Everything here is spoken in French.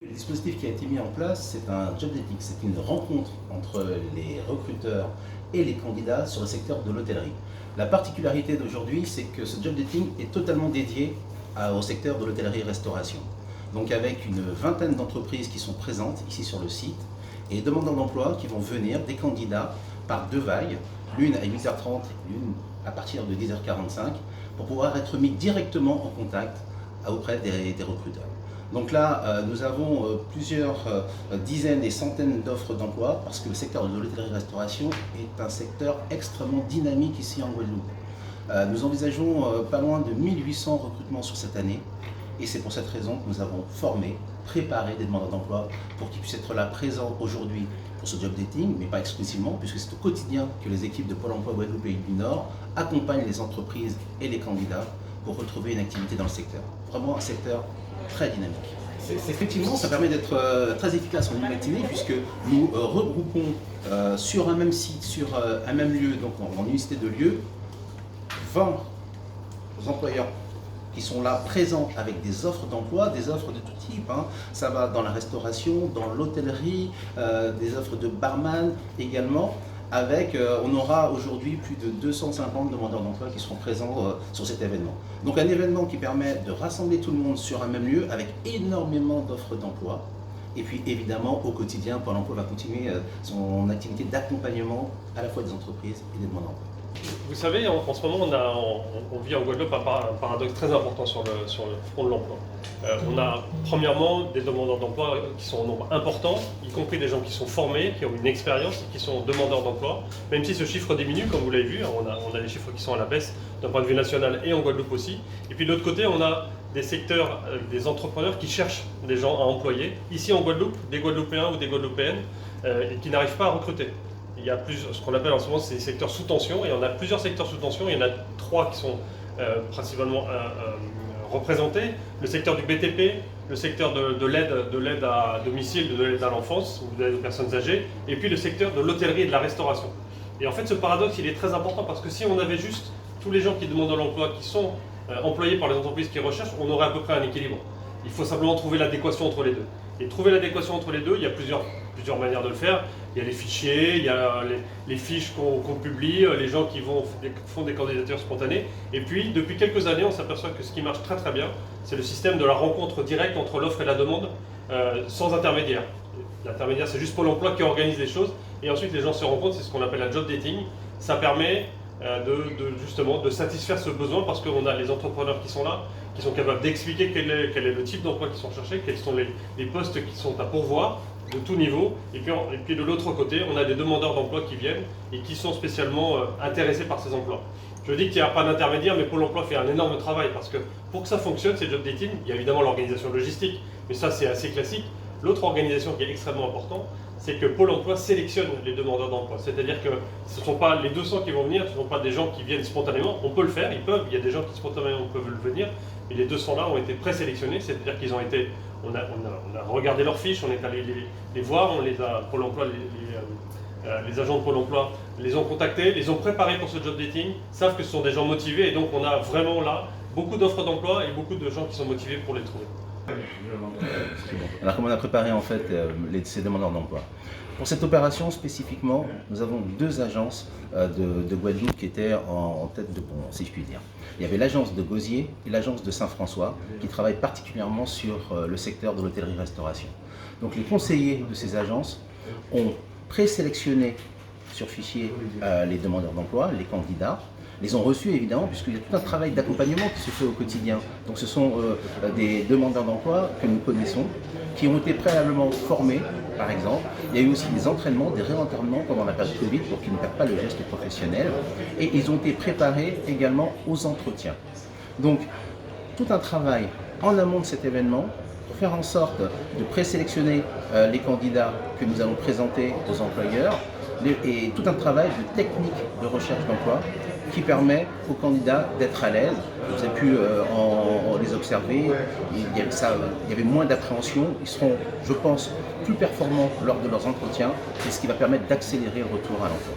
Le dispositif qui a été mis en place, c'est un job dating, c'est une rencontre entre les recruteurs et les candidats sur le secteur de l'hôtellerie. La particularité d'aujourd'hui, c'est que ce job dating est totalement dédié au secteur de l'hôtellerie-restauration. Donc avec une vingtaine d'entreprises qui sont présentes ici sur le site et les demandeurs d'emploi qui vont venir, des candidats par deux vagues, l'une à 8h30 et l'une à partir de 10h45, pour pouvoir être mis directement en contact auprès des recruteurs. Donc là, nous avons plusieurs dizaines et centaines d'offres d'emploi parce que le secteur de l'hôtellerie-restauration est un secteur extrêmement dynamique ici en Guadeloupe. Nous envisageons pas loin de 1800 recrutements sur cette année et c'est pour cette raison que nous avons formé, préparé des demandeurs d'emploi pour qu'ils puissent être là présents aujourd'hui pour ce job dating, mais pas exclusivement puisque c'est au quotidien que les équipes de Pôle emploi Guadeloupe et du Nord accompagnent les entreprises et les candidats pour retrouver une activité dans le secteur. Vraiment un secteur très dynamique. Effectivement, ça permet d'être très efficace en une matinée puisque nous regroupons sur un même site, sur un même lieu, donc en unité de lieu, 20 employeurs qui sont là présents avec des offres d'emploi, des offres de tout type. Ça va dans la restauration, dans l'hôtellerie, des offres de barman également. On aura aujourd'hui plus de 250 demandeurs d'emploi qui seront présents sur cet événement. Donc un événement qui permet de rassembler tout le monde sur un même lieu avec énormément d'offres d'emploi. Et puis évidemment, au quotidien, Pôle emploi va continuer son activité d'accompagnement à la fois des entreprises et des demandeurs d'emploi. Vous savez, en ce moment, on vit en Guadeloupe un paradoxe très important sur le front de l'emploi. On a premièrement des demandeurs d'emploi qui sont en nombre important, y compris des gens qui sont formés, qui ont une expérience et qui sont demandeurs d'emploi, même si ce chiffre diminue, comme vous l'avez vu, on a des chiffres qui sont à la baisse d'un point de vue national et en Guadeloupe aussi. Et puis de l'autre côté, on a des secteurs, des entrepreneurs qui cherchent des gens à employer, ici en Guadeloupe, des Guadeloupéens ou des Guadeloupéennes, et qui n'arrivent pas à recruter. Il y a ce qu'on appelle en ce moment ces secteurs sous tension, et on a plusieurs secteurs sous tension, il y en a trois qui sont principalement représentés. Le secteur du BTP, le secteur de l'aide à domicile, de l'aide à l'enfance, ou de l'aide aux personnes âgées, et puis le secteur de l'hôtellerie et de la restauration. Et en fait ce paradoxe il est très important parce que si on avait juste tous les gens qui demandent l'emploi qui sont employés par les entreprises qui recherchent, on aurait à peu près un équilibre. Il faut simplement trouver l'adéquation entre les deux. Et trouver l'adéquation entre les deux, il y a plusieurs manières de le faire. Il y a les fichiers, il y a les fiches qu'on publie, les gens qui font des candidatures spontanées. Et puis, depuis quelques années, on s'aperçoit que ce qui marche très très bien, c'est le système de la rencontre directe entre l'offre et la demande, sans intermédiaire. L'intermédiaire, c'est juste Pôle emploi qui organise les choses. Et ensuite, les gens se rencontrent, c'est ce qu'on appelle un job dating. Ça permet justement de satisfaire ce besoin parce qu'on a les entrepreneurs qui sont là, qui sont capables d'expliquer quel est le type d'emploi qui sont recherchés, quels sont les postes qui sont à pourvoir de tout niveau. Et puis de l'autre côté, on a des demandeurs d'emploi qui viennent et qui sont spécialement intéressés par ces emplois. Je dis qu'il n'y a pas d'intermédiaire, mais Pôle emploi fait un énorme travail parce que pour que ça fonctionne, ces job dating, il y a évidemment l'organisation logistique, mais ça c'est assez classique. L'autre organisation qui est extrêmement importante, c'est que Pôle emploi sélectionne les demandeurs d'emploi. C'est-à-dire que ce ne sont pas les 200 qui vont venir, ce ne sont pas des gens qui viennent spontanément. On peut le faire, il y a des gens qui spontanément peuvent le venir, mais les 200 là ont été présélectionnés, c'est-à-dire qu'ils ont été, on a regardé leurs fiches, on est allé les voir, Pôle emploi, les agents de Pôle emploi les ont contactés, les ont préparés pour ce job dating, savent que ce sont des gens motivés et donc on a vraiment là beaucoup d'offres d'emploi et beaucoup de gens qui sont motivés pour les trouver. Alors comment on a préparé en fait ces demandeurs d'emploi? Pour cette opération spécifiquement, nous avons deux agences de Guadeloupe qui étaient en tête de pont, si je puis dire. Il y avait l'agence de Gosier et l'agence de Saint-François qui travaillent particulièrement sur le secteur de l'hôtellerie-restauration. Donc les conseillers de ces agences ont présélectionné sur fichier les demandeurs d'emploi, les candidats, les ont reçus évidemment puisqu'il y a tout un travail d'accompagnement qui se fait au quotidien. Donc ce sont des demandeurs d'emploi que nous connaissons, qui ont été préalablement formés par exemple. Il y a eu aussi des entraînements, des réentraînements pendant la période Covid pour qu'ils ne perdent pas le geste professionnel. Et ils ont été préparés également aux entretiens. Donc tout un travail en amont de cet événement pour faire en sorte de présélectionner les candidats que nous allons présenter aux employeurs et tout un travail de technique de recherche d'emploi qui permet aux candidats d'être à l'aise. Vous avez pu les observer, il y avait moins d'appréhension, ils seront, je pense, plus performants lors de leurs entretiens, et ce qui va permettre d'accélérer le retour à l'emploi.